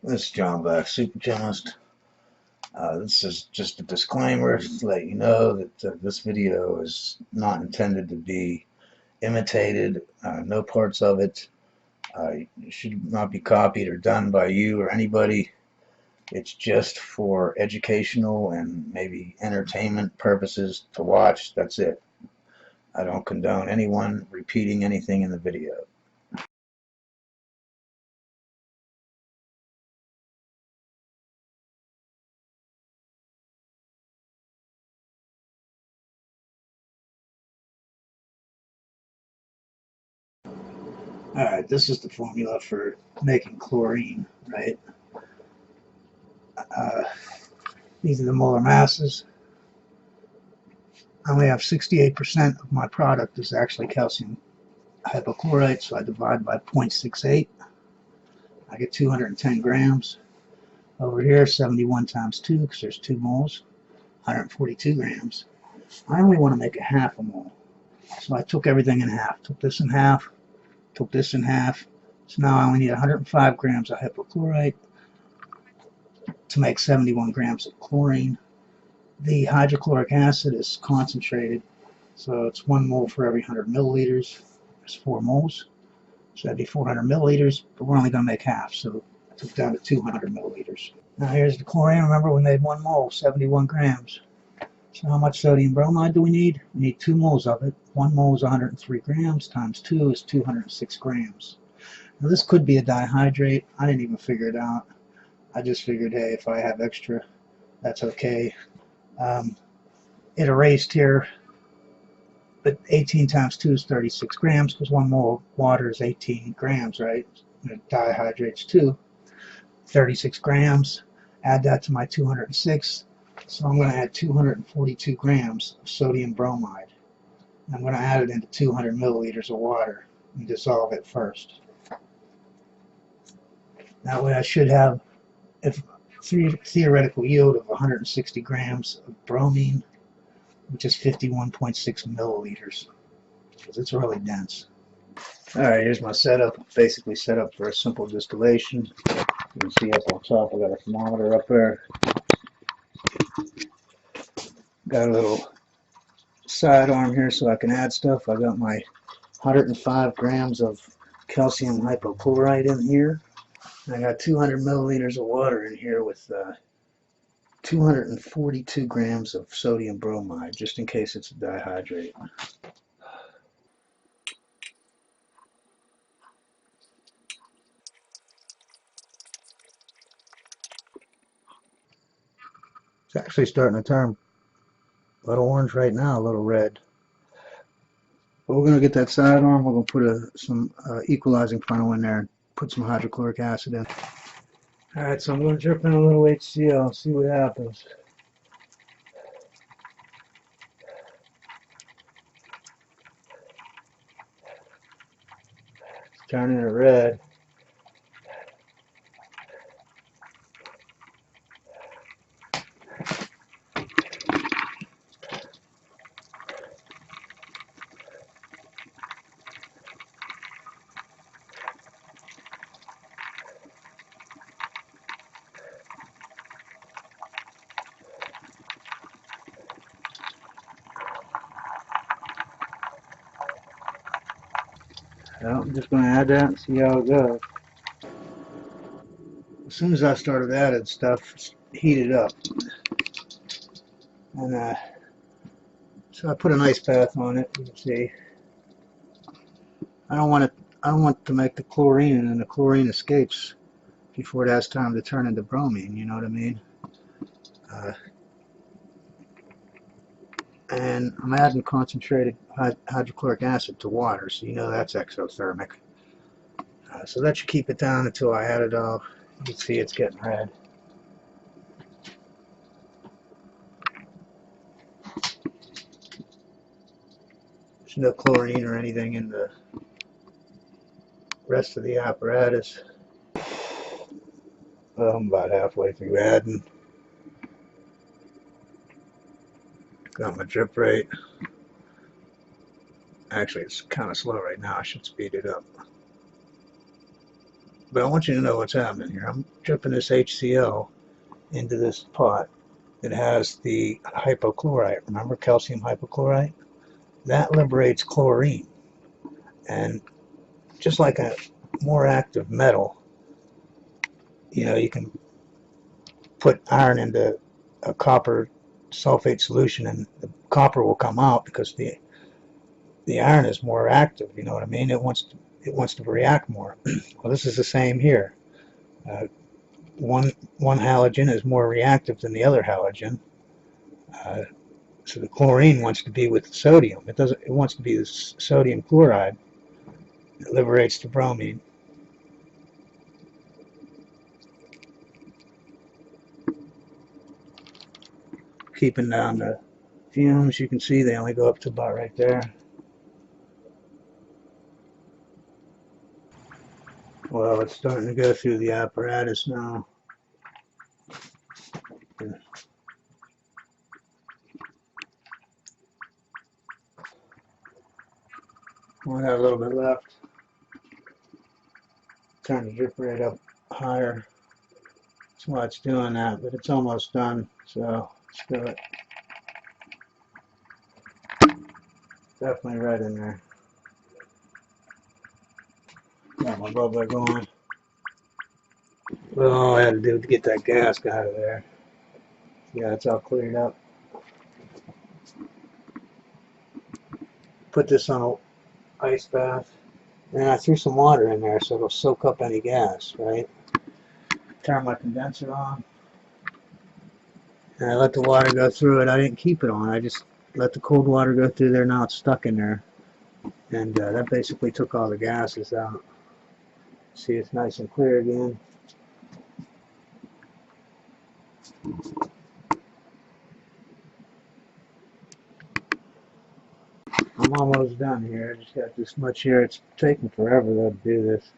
This is John Black, Super Chemist. This is just a disclaimer to let you know that this video is not intended to be imitated. No parts of it should not be copied or done by you or anybody. It's just for educational and maybe entertainment purposes to watch. That's it. I don't condone anyone repeating anything in the video. Alright, this is the formula for making chlorine, right? These are the molar masses. I only have 68% of my product is actually calcium hypochlorite, so I divide by 0.68. I get 210 grams. Over here, 71 times 2, because there's 2 moles, 142 grams. I only want to make a half a mole. So I took everything in half. Took this in half, took this in half. So now I only need 105 grams of hypochlorite to make 71 grams of chlorine. The hydrochloric acid is concentrated, so it's 1 mole for every 100 milliliters. There's 4 moles, so that'd be 400 milliliters, but we're only going to make half, so I took down to 200 milliliters. Now here's the chlorine. Remember, we made 1 mole, 71 grams. So how much sodium bromide do we need? We need 2 moles of it. 1 mole is 103 grams, times 2 is 206 grams. Now this could be a dihydrate. I didn't even figure it out. I just figured, hey, if I have extra, that's okay. It erased here, but 18 times 2 is 36 grams, because 1 mole of water is 18 grams, right? And it dihydrates 2. 36 grams. Add that to my 206. So I'm going to add 242 grams of sodium bromide. I'm going to add it into 200 milliliters of water and dissolve it first. That way I should have a theoretical yield of 160 grams of bromine, which is 51.6 milliliters, because it's really dense. Alright, here's my setup. Basically set up for a simple distillation. You can see up on top I got a thermometer up there. Got a little side arm here so I can add stuff. I got my 105 grams of calcium hypochlorite in here. I got 200 milliliters of water in here with 242 grams of sodium bromide, just in case it's a dihydrate. It's actually starting to turn a little orange right now, a little red. But we're going to get that side arm. We're going to put some equalizing funnel in there and put some hydrochloric acid in. Alright, so I'm going to drip in a little HCl, see what happens. It's turning it red. Well, I'm just going to add that and see how it goes. As soon as I started adding stuff, it's heated up. And so I put an ice bath on it. You can see. I don't want to make the chlorine, and then the chlorine escapes before it has time to turn into bromine. You know what I mean? And I'm adding concentrated hydrochloric acid to water, so you know that's exothermic. So that should keep it down until I add it all. You can see it's getting red. There's no chlorine or anything in the rest of the apparatus. Well, I'm about halfway through adding. Got my drip rate. Actually, it's kind of slow right now. I should speed it up. But I want you to know what's happening here. I'm dripping this HCl into this pot that has the hypochlorite. Remember calcium hypochlorite? That liberates chlorine. And just like a more active metal, you know, you can put iron into a copper sulfate solution and the copper will come out because the iron is more active, you know what I mean? It wants to react more. Well, this is the same here. One halogen is more reactive than the other halogen. So the chlorine wants to be with the sodium. It wants to be the sodium chloride. It liberates the bromine. Keeping down the fumes, you can see they only go up to about right there. Well, it's starting to go through the apparatus now. We got a little bit left. Trying to drip right up higher. That's why it's doing that, but it's almost done. So let's do it. Definitely right in there. Got my bubbler going. Well, all I had to do to get that gas out of there. Yeah, it's all cleared up. Put this on an ice bath. And I threw some water in there so it'll soak up any gas, right? Turn my condenser on. And I let the water go through it. I didn't keep it on. I just let the cold water go through there. Now it's stuck in there. And that basically took all the gases out. See, it's nice and clear again. I'm almost done here. I just got this much here. It's taking forever though to do this.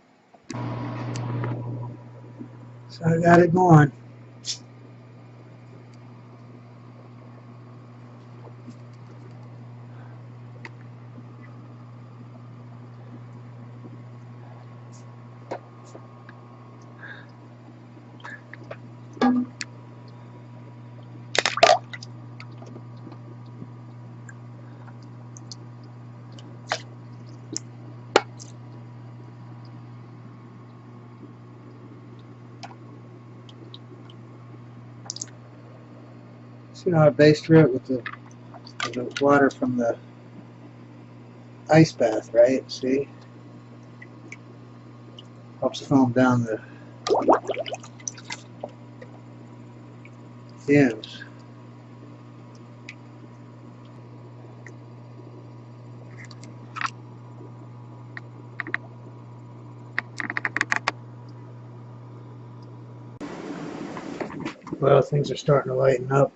So I got it going. See how I based it with the water from the ice bath, right? See? Helps foam down the fumes. Well, things are starting to lighten up.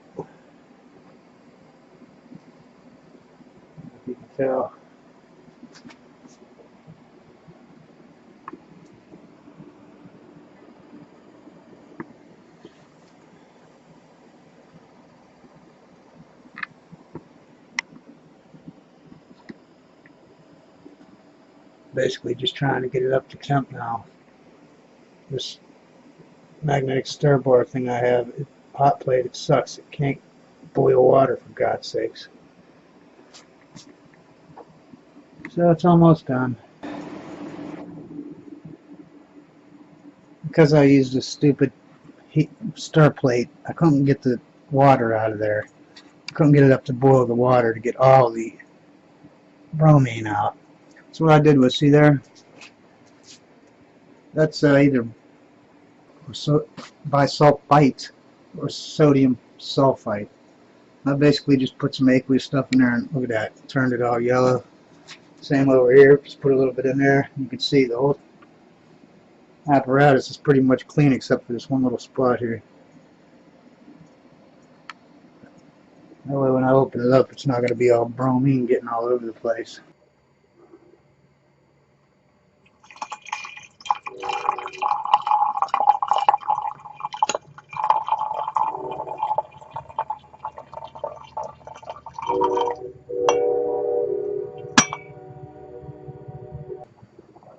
You can tell. Basically just trying to get it up to temp now. This magnetic stir bar thing I have, hot plate, it sucks. It can't boil water, for God's sakes. So it's almost done. Because I used a stupid stir plate, I couldn't get the water out of there. I couldn't get it up to boil the water to get all the bromine out. So what I did was, see there? That's either bisulfite or sodium sulfite. I basically just put some aqueous stuff in there and look at that, turned it all yellow. Same over here, just put a little bit in there. You can see the whole apparatus is pretty much clean except for this one little spot here. That way when I open it up, it's not going to be all bromine getting all over the place.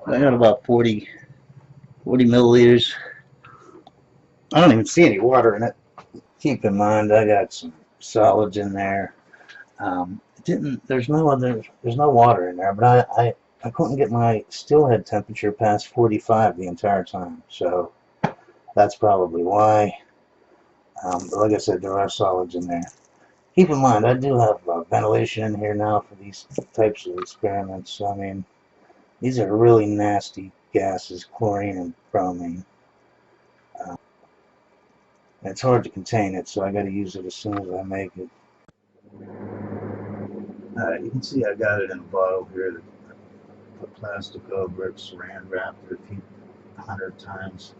I got about 40 40 milliliters. I don't even see any water in it. Keep in mind, I got some solids in there. There's no water in there, but I couldn't get my still head temperature past 45 the entire time, so that's probably why. But like I said, there are solids in there. Keep in mind, I do have ventilation in here now for these types of experiments. So, I mean, these are really nasty gases, chlorine and bromine. And it's hard to contain it, so I got to use it as soon as I make it. You can see I got it in a bottle here. Put plastic over it, saran wrapped it a few 100 times,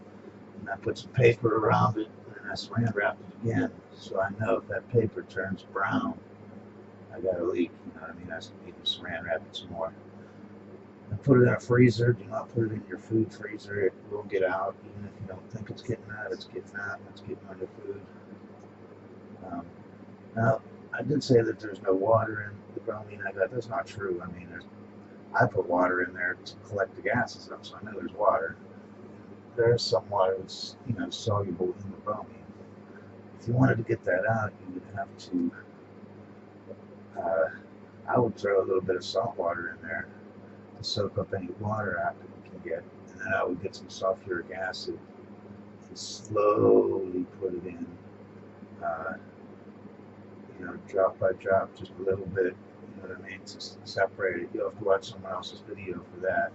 and I put some paper around it, and I saran wrapped it again, so I know if that paper turns brown, I got a leak. You know what I mean? I need to saran wrap it some more. And put it in a freezer. Do not put it in your food freezer. It will get out, even if you don't think it's getting out. It's getting out. It's getting on your food. Now, I did say that there's no water in the bromine I got. That's not true. I mean, I put water in there to collect the gases up, so I know there's water. There's some water that's, soluble in the bromine. If you wanted to get that out, you would have to, I would throw a little bit of salt water in there to soak up any water out that you can get. And then I would get some sulfuric acid and slowly put it in, drop by drop, just a little bit, you know what I mean, to separate it. You'll have to watch someone else's video for that.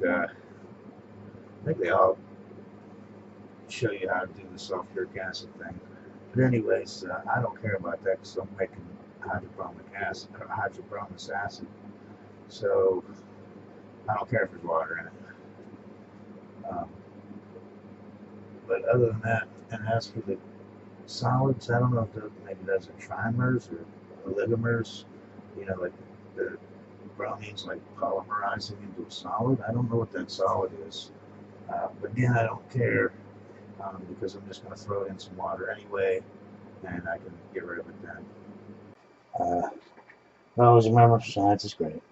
I think they all show you how to do the sulfuric acid thing. But anyways, I don't care about that because I'm making hydrobromous acid. So I don't care if there's water in it. But other than that, and as for the solids, I don't know if maybe those are trimers or oligomers, like the bromines like polymerizing into a solid. I don't know what that solid is. But again, I don't care because I'm just going to throw it in some water anyway, and I can get rid of it then. Always remember, science is great.